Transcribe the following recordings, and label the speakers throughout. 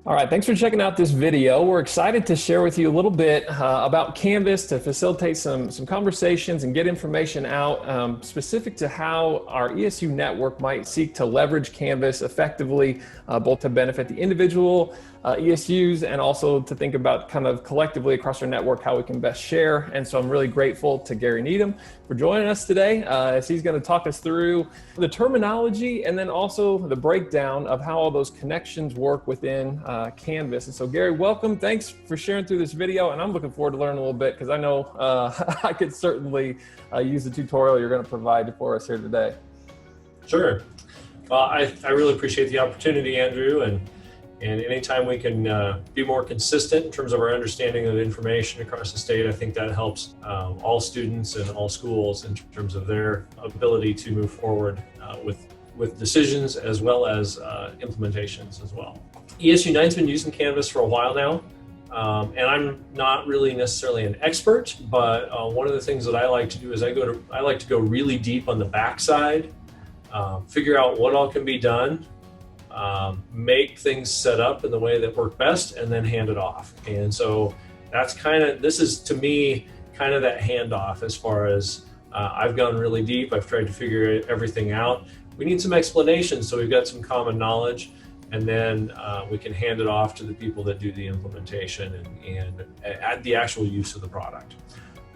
Speaker 1: All right, thanks for checking out this video. We're excited to share with you a little bit about Canvas to facilitate some conversations and get information out specific to how our ESU network might seek to leverage Canvas effectively, both to benefit the individual ESUs and also to think about kind of collectively across our network how we can best share. And so I'm really grateful to Gary Needham for joining us today as he's going to talk us through the terminology and then also the breakdown of how all those connections work within Canvas. And so Gary, welcome. Thanks for sharing through this video. And I'm looking forward to learning a little bit because I know I could certainly use the tutorial you're going to provide for us here today.
Speaker 2: Sure. Well, I really appreciate the opportunity, Andrew, and anytime we can be more consistent in terms of our understanding of information across the state, I think that helps all students and all schools in terms of their ability to move forward with decisions as well as implementations as well. ESU 9's been using Canvas for a while now, and I'm not really necessarily an expert, but one of the things that I like to do is I like to go really deep on the backside, figure out what all can be done, make things set up in the way that work best, and then hand it off. And so that's this is to me kind of that handoff as far as I've gone really deep. I've tried to figure everything out. We need some explanation, so we've got some common knowledge, and then we can hand it off to the people that do the implementation and add the actual use of the product.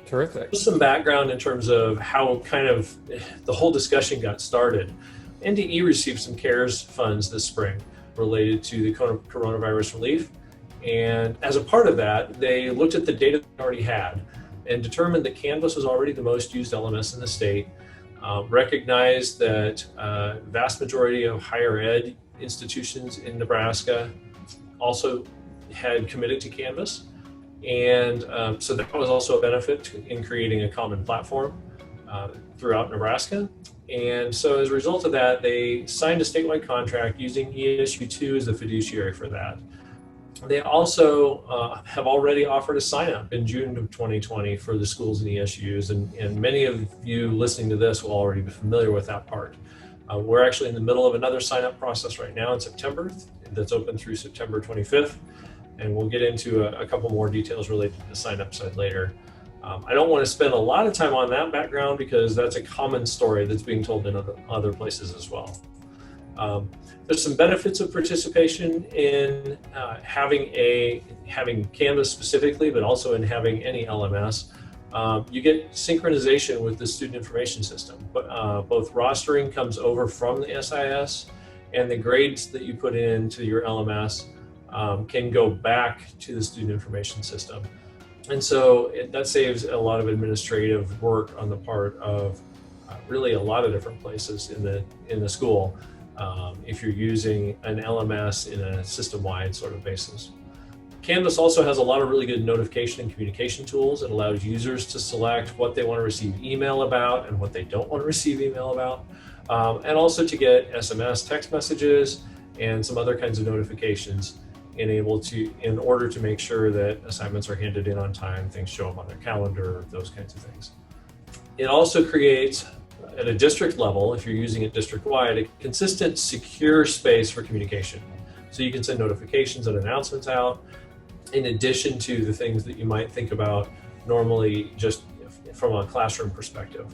Speaker 1: Terrific.
Speaker 2: Just some background in terms of how kind of the whole discussion got started. NDE received some CARES funds this spring related to the coronavirus relief. And as a part of that, they looked at the data they already had and determined that Canvas was already the most used LMS in the state, recognized that vast majority of higher ed institutions in Nebraska also had committed to Canvas. And so that was also a benefit in creating a common platform throughout Nebraska. And so as a result of that, they signed a statewide contract using ESU2 as the fiduciary for that. They also have already offered a sign-up in June of 2020 for the schools and ESUs, and many of you listening to this will already be familiar with that part. We're actually in the middle of another sign-up process right now in September that's open through September 25th, and we'll get into a couple more details related to the sign-up side later. I don't want to spend a lot of time on that background because that's a common story that's being told in other places as well. There's some benefits of participation in having Canvas specifically, but also in having any LMS. You get synchronization with the student information system. Both rostering comes over from the SIS, and the grades that you put into your LMS can go back to the student information system. And so that saves a lot of administrative work on the part of really a lot of different places in the school if you're using an LMS in a system-wide sort of basis. Canvas also has a lot of really good notification and communication tools. It allows users to select what they want to receive email about and what they don't want to receive email about, and also to get SMS text messages and some other kinds of notifications in order to make sure that assignments are handed in on time, things show up on their calendar, those kinds of things. It also creates, at a district level, if you're using it district-wide, a consistent, secure space for communication. So you can send notifications and announcements out, in addition to the things that you might think about normally just from a classroom perspective.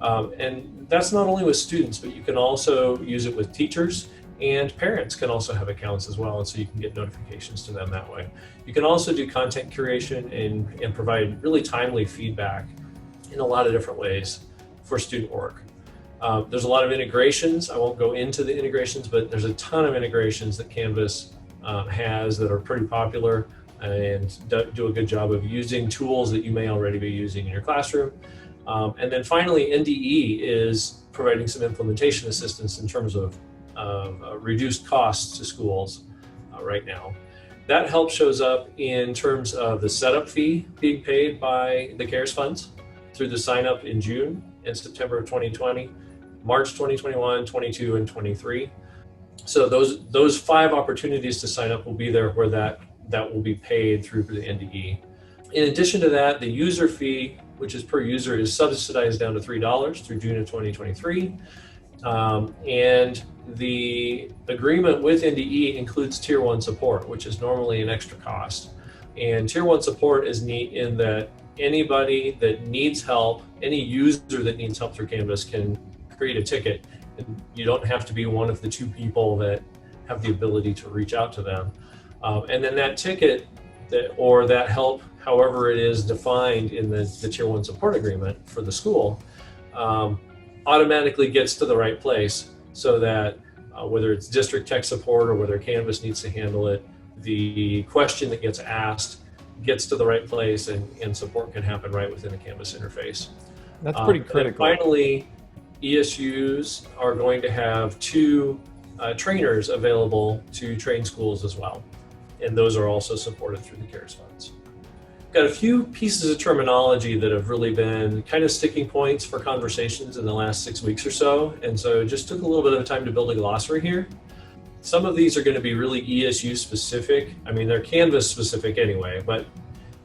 Speaker 2: And that's not only with students, but you can also use it with teachers, and parents can also have accounts as well, and so you can get notifications to them that way. You can also do content curation and provide really timely feedback in a lot of different ways for student work. There's a lot of integrations. I won't go into the integrations, but there's a ton of integrations that Canvas has that are pretty popular and do a good job of using tools that you may already be using in your classroom. And then finally, NDE is providing some implementation assistance in terms of reduced costs to schools right now. That help shows up in terms of the setup fee being paid by the CARES funds through the sign up in June and September of 2020, March 2021, 22, and 23. So those 5 opportunities to sign up will be there where that will be paid through the NDE. In addition to that, the user fee, which is per user, is subsidized down to $3 through June of 2023. And the agreement with NDE includes Tier 1 support, which is normally an extra cost. And Tier 1 support is neat in that anybody that needs help, any user that needs help through Canvas can create a ticket. And you don't have to be one of the two people that have the ability to reach out to them. And then that ticket or that help, however it is defined in the Tier 1 support agreement for the school, automatically gets to the right place so that whether it's district tech support or whether Canvas needs to handle it, the question that gets asked gets to the right place and support can happen right within the Canvas interface.
Speaker 1: That's pretty critical.
Speaker 2: And finally, ESUs are going to have 2 trainers available to train schools as well. And those are also supported through the CARES funds. Got a few pieces of terminology that have really been kind of sticking points for conversations in the last 6 weeks or so. And so just took a little bit of time to build a glossary here. Some of these are going to be really ESU specific. I mean, they're Canvas specific anyway, but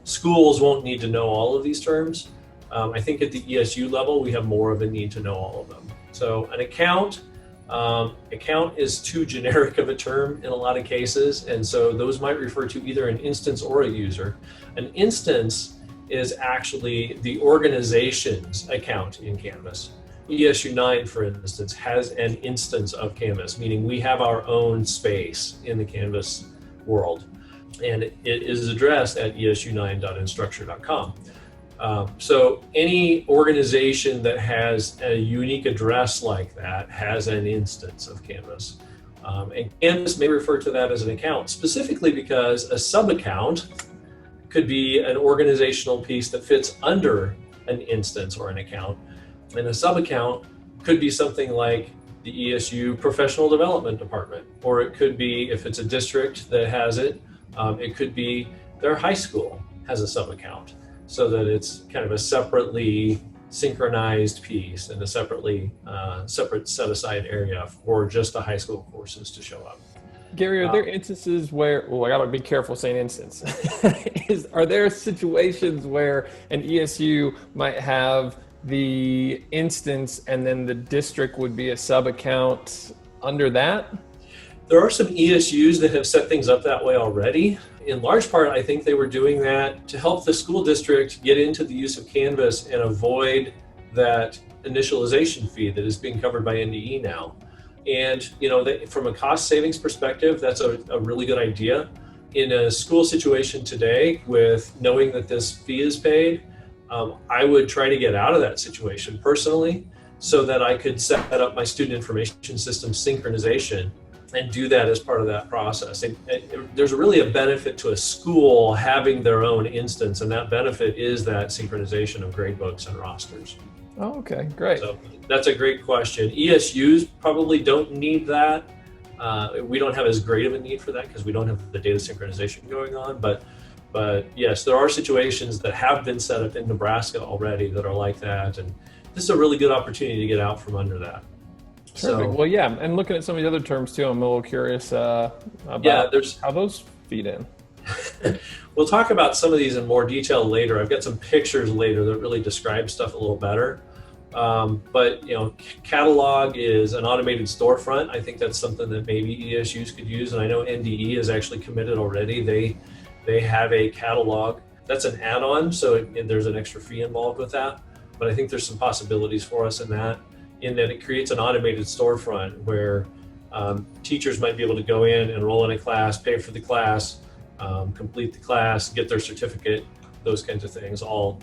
Speaker 2: schools won't need to know all of these terms. I think at the ESU level, we have more of a need to know all of them. So an account is too generic of a term in a lot of cases, and so those might refer to either an instance or a user. An instance is actually the organization's account in Canvas. ESU 9, for instance, has an instance of Canvas, meaning we have our own space in the Canvas world, and it is addressed at esu9.instructure.com. So any organization that has a unique address like that has an instance of Canvas. And Canvas may refer to that as an account, specifically because a sub-account could be an organizational piece that fits under an instance or an account. And a sub-account could be something like the ESU Professional Development Department, or it could be, if it's a district that has it, it could be their high school has a sub-account, so that it's kind of a separately synchronized piece and a separate set-aside area for just the high school courses to show up.
Speaker 1: Gary, are there instances where, I gotta be careful saying instance, are there situations where an ESU might have the instance and then the district would be a sub-account under that?
Speaker 2: There are some ESUs that have set things up that way already. In large part, I think they were doing that to help the school district get into the use of Canvas and avoid that initialization fee that is being covered by NDE now. And from a cost savings perspective, that's a really good idea. In a school situation today, with knowing that this fee is paid, I would try to get out of that situation personally so that I could set up my student information system synchronization and do that as part of that process. And there's really a benefit to a school having their own instance, and that benefit is that synchronization of gradebooks and rosters.
Speaker 1: Oh, okay, great.
Speaker 2: So that's a great question. ESUs probably don't need that. We don't have as great of a need for that because we don't have the data synchronization going on, but yes, there are situations that have been set up in Nebraska already that are like that, and this is a really good opportunity to get out from under that.
Speaker 1: Perfect. Well, yeah, and looking at some of the other terms too, I'm a little curious about how those feed in.
Speaker 2: We'll talk about some of these in more detail later. I've got some pictures later that really describe stuff a little better. But catalog is an automated storefront. I think that's something that maybe ESUs could use, and I know NDE is actually committed already. They have a catalog. That's an add-on, so there's an extra fee involved with that. But I think there's some possibilities for us in that it creates an automated storefront where teachers might be able to go in, enroll in a class, pay for the class, complete the class, get their certificate, those kinds of things, all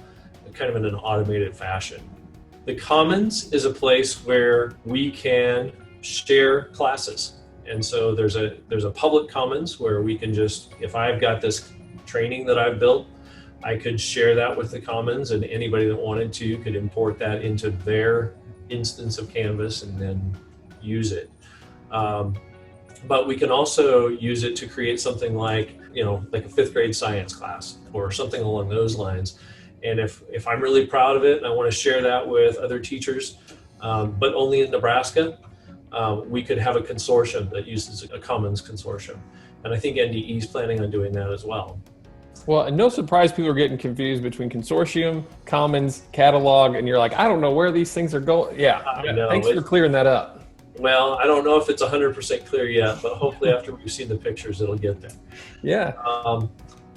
Speaker 2: kind of in an automated fashion. The Commons is a place where we can share classes. And so there's a public Commons where we can just, if I've got this training that I've built, I could share that with the Commons, and anybody that wanted to could import that into their instance of Canvas and then use it. But we can also use it to create something like a fifth grade science class or something along those lines. And if I'm really proud of it and I want to share that with other teachers, but only in Nebraska, we could have a consortium that uses a Commons consortium. And I think NDE is planning on doing that as well.
Speaker 1: Well, and no surprise people are getting confused between consortium, Commons, catalog, and you're like, I don't know where these things are going. Yeah,
Speaker 2: I know.
Speaker 1: Thanks for clearing that up.
Speaker 2: Well, I don't know if it's 100% clear yet, but hopefully after we've seen the pictures, it'll get there.
Speaker 1: Yeah.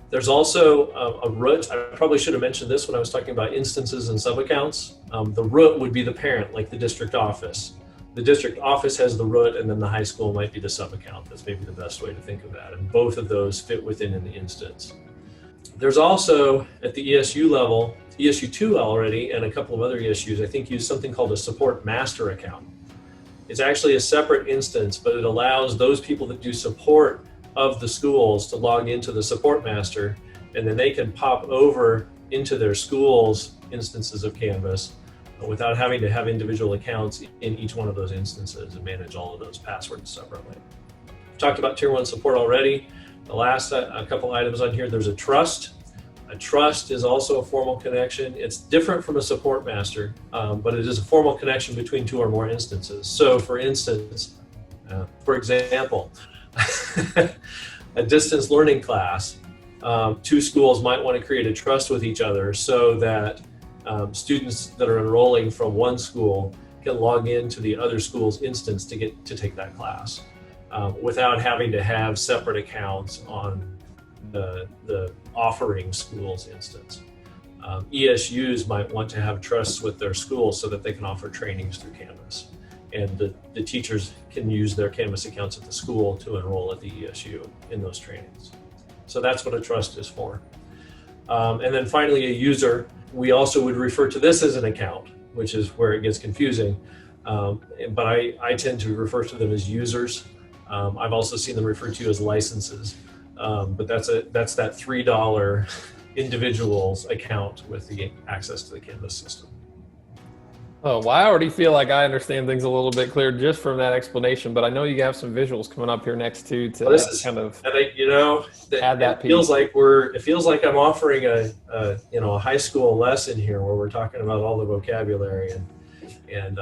Speaker 2: There's also a root. I probably should have mentioned this when I was talking about instances and sub-accounts. The root would be the parent, like the district office. The district office has the root, and then the high school might be the sub-account. That's maybe the best way to think of that. And both of those fit within an instance. There's also, at the ESU level, ESU2 already, and a couple of other ESUs, I think, use something called a support master account. It's actually a separate instance, but it allows those people that do support of the schools to log into the support master, and then they can pop over into their schools instances of Canvas without having to have individual accounts in each one of those instances and manage all of those passwords separately. We've talked about Tier 1 support already. The last a couple items on here, there's a trust. A trust is also a formal connection. It's different from a support master, but it is a formal connection between two or more instances. So for instance, for example, a distance learning class, two schools might want to create a trust with each other so that students that are enrolling from one school can log into the other school's instance to take that class without having to have separate accounts on the offering school's instance. ESUs might want to have trusts with their schools so that they can offer trainings through Canvas. And the teachers can use their Canvas accounts at the school to enroll at the ESU in those trainings. So that's what a trust is for. And then finally, a user, we also would refer to this as an account, which is where it gets confusing. But I tend to refer to them as users. I've also seen them referred to as licenses. But that's that $3 individual's account with the access to the Canvas system.
Speaker 1: Oh, well, I already feel like I understand things a little bit clearer just from that explanation, but I know you have some visuals coming up here next too to kind of add that piece.
Speaker 2: It feels like I'm offering a high school lesson here where we're talking about all the vocabulary and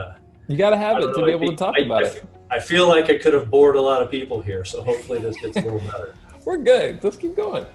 Speaker 1: you got to have it to be able to talk about it.
Speaker 2: I feel like I could have bored a lot of people here, so hopefully this gets a little better.
Speaker 1: We're good. Let's keep going.